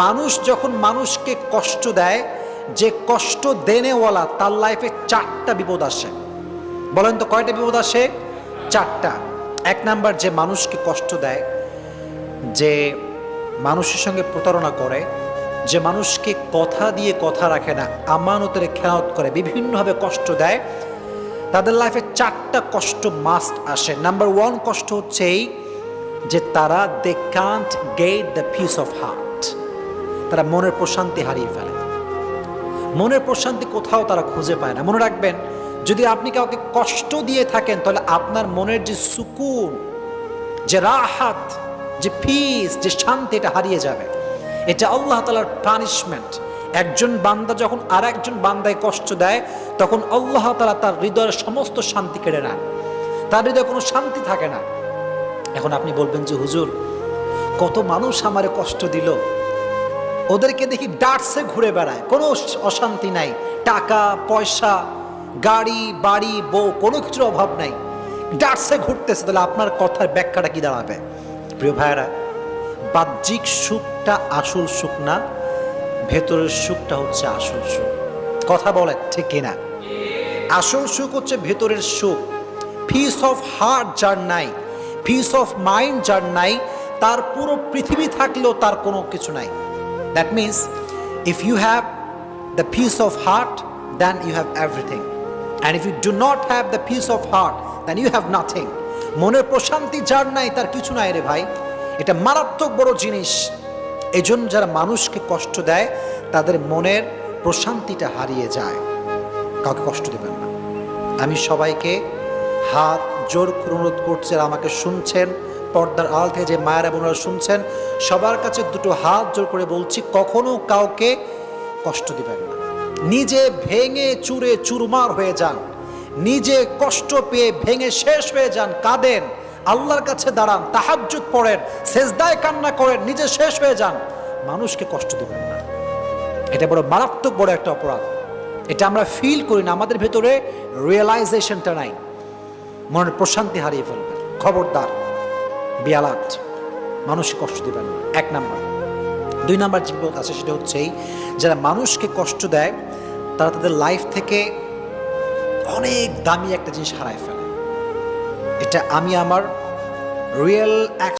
মানুষ যখন মানুষকে কষ্ট দেয়, যে কষ্ট দেনেওয়ালা তার লাইফে 4টা বিপদ আসে। বলেন তো কয়টা বিপদ আসে? 4টা। 1 নাম্বার, যে মানুষকে কষ্ট দেয়, যে মানুষের সঙ্গে প্রতারণা করে, যে মানুষকে কথা দিয়ে কথা রাখে না, আমানতের খেয়ানত করে, বিভিন্নভাবে কষ্ট দেয়, তাদের লাইফে 4টা কষ্ট মাস্ট আসে। নাম্বার 1 কষ্ট হচ্ছে এই যে তারা they can't get the peace of heart. তারা মনের প্রশান্তি হারিয়ে ফেলে। মনের প্রশান্তি কোথাও তারা খুঁজে পায় না। মনে রাখবেন, যদি আপনি কাউকে কষ্ট দিয়ে থাকেন তাহলে আপনার মনের যে সুকুন, যে রাহাত, যে পিস, যে শান্তি, এটা হারিয়ে যাবে। এটা আল্লাহ তাআলার পানিশমেন্ট। একজন বান্দা যখন আর একজন বান্দায় কষ্ট দেয়, তখন আল্লাহ তাআলা তার হৃদয়ের সমস্ত শান্তি কেড়ে নেন। তার হৃদয়ে কোনো শান্তি থাকে না। এখন আপনি বলবেন যে হুজুর, কত মানুষ আমারে কষ্ট দিল, ওদেরকে দেখি ডাটসে ঘুরে বেড়ায়, কোনো অশান্তি নাই, টাকা পয়সা, গাড়ি বাড়ি বউ, কোনো কিছুর অভাব নাই, ডাটসে ঘুরতেছে, তাহলে আপনার কথার ব্যাখ্যাটা কি দাঁড়াবে? প্রিয় ভাইয়েরা, বাহ্যিক সুখটা আসল সুখ না, ভেতরের সুখটা হচ্ছে আসল সুখ। কথা বলে ঠিক কিনা? আসল সুখ হচ্ছে ভেতরের সুখ। পিস অফ হার্ট যার নাই, পিস অফ মাইন্ড যার নাই, তার পুরো পৃথিবী থাকলেও তার কোনো কিছু নাই। That means if you have the peace of heart, then you have everything. And if you do not have the peace of heart, then you have nothing. মনের প্রশান্তি যার নাই তার কিছু নাই রে ভাই। এটা মারাত্মক বড় জিনিস। এজন্য যারা মানুষকে কষ্ট দেয় তাদের মনের প্রশান্তিটা হারিয়ে যায়। কাউকে কষ্ট দেবেন না। আমি সবাইকে হাত জোর করে অনুরোধ করছি, আর আমাকে শুনছেন পর্দার আড়াল থেকে যে মায়েরা বোনেরা শুনছেন, সবার কাছে দুটো হাত জোর করে বলছি, কখনো কাউকে কষ্ট দিবেন না। নিজে ভেঙে চুরে চুরমার হয়ে যান, নিজে কষ্ট পেয়ে ভেঙে শেষ হয়ে যান, কাঁদেন, আল্লাহর কাছে দাঁড়ান, তাহাজ্জুদ পড়েন, সেজদায় কান্না করেন, নিজে শেষ হয়ে যান। মানুষকে কষ্ট দিবেন না। এটা বড় মারাত্মক বড় একটা অপরাধ। এটা আমরা ফিল করি না, আমাদের ভেতরে রিয়েলাইজেশনটা নাই। মনের প্রশান্তি হারিয়ে ফেলবেন। খবরদার, বিয়ালাত, মানুষকে কষ্ট দিবেন না। 1 নাম্বার। 2 নাম্বার যে বিপদ আছে সেটা হচ্ছে এই, যারা মানুষকে কষ্ট দেয় তারা তাদের লাইফ থেকে অনেক দামি একটা জিনিস হারায় ফেলে। এটা আমি আমার রিয়েল